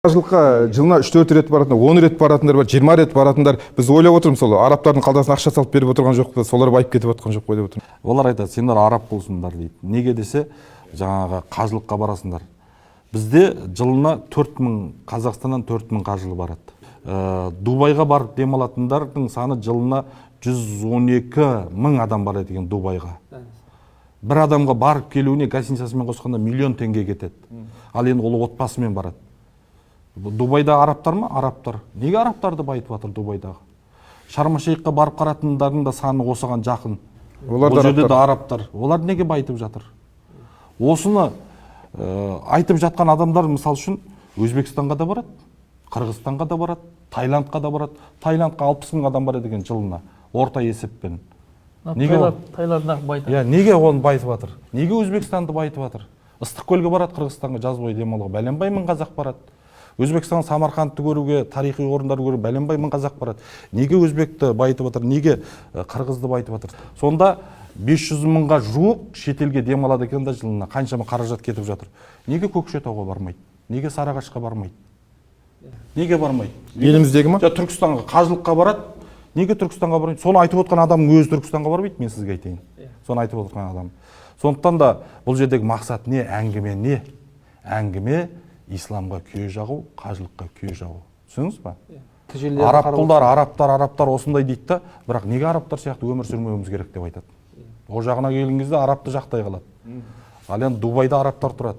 Жылқы жылына 3-4 рет баратындар, 10 рет баратындар бар, 20 рет баратындар. Біз ойлап отырмыз, сол арабтардың қалтасына ақша салып беріп отырған жоқ па, солар байып кетіп жатқан жоқ па деп отырмын. Олар айтады, сендер араб болсыңдар дейді. Неге десе, жаңағы қажылыққа барасыңдар. Бізде жылына 4000, Қазақстаннан 4000 қажылы барады. Дубайға барып демалатындардың саны жылына 112 мың адам барады екен Дубайға. Бір адамға барып келуіне гостиницасымен қосқанда миллион теңге кетеді. Ал енді ол отбасымен барады. Дубайда арабтар ма? Арабтар. Неге арабтарды байытып жатыр Дубайдағы? Шарм-эл-Шейхқа барып қаратындардың да саны осыған жақын. Ол жерде де арабтар. Олар неге байытып жатыр? Осыны айтып жатқан адамдар мысал үшін Өзбекстанға да барады, Қырғызстанға да барады, Таиландқа да барады. Таиландқа 60 мың адам барады екен жылына, орта есеппен. Таиландқа байытып. Неге оны байытып жатыр? Неге Өзбекстанды байытып жатыр? Ыстықкөлге барады, Қырғызстанға жаз бойы демалуға бәленбай мың қазақ барады. Өзбекстан Самарқандты көруге, тарихи орындарды көруге бәленбай мың қазақ барады. Неге өзбекті байытып жатыр? Неге қырғызды байытып жатыр? Сонда 500 мыңға жуық шетелге демалады екен да жылына, қаншама қаражат кетіп жатыр. Неге Көкшетауға бармайды? Неге Сарыағашқа бармайды? Неге бармайды? Еліміздегі ма? Түркістанға қажылыққа барады. Неге Түркістанға бармайды? Соны айтып отқан адамның өзі Түркістанға бармайды, мен сізге айтайын. Соны айтып отқан адам. Сондықтан да бұл жердегі мақсат не? Әңгіме не? Әңгіме исламға күйе жағу, қажылыққа күйе жағу. Түсініңіз ба? Арабтар осындай дейді да, бірақ неге арабтар сияқты өмір сүрмеуіміз керек деп айтады. О жағына келген кезде арабты жақтай қалады. Ал енді Дубайда арабтар тұрады.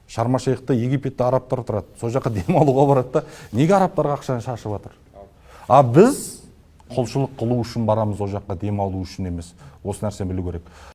Шарм-эл-Шейхте, Египетте арабтар тұрады. Сол жаққа демалуға барады да, неге арабтарға ақшаны шашып жатыр? А біз құлшылық қылу үшін барамыз, о жаққа демалу үшін емес. Осы нәрсені білу керек.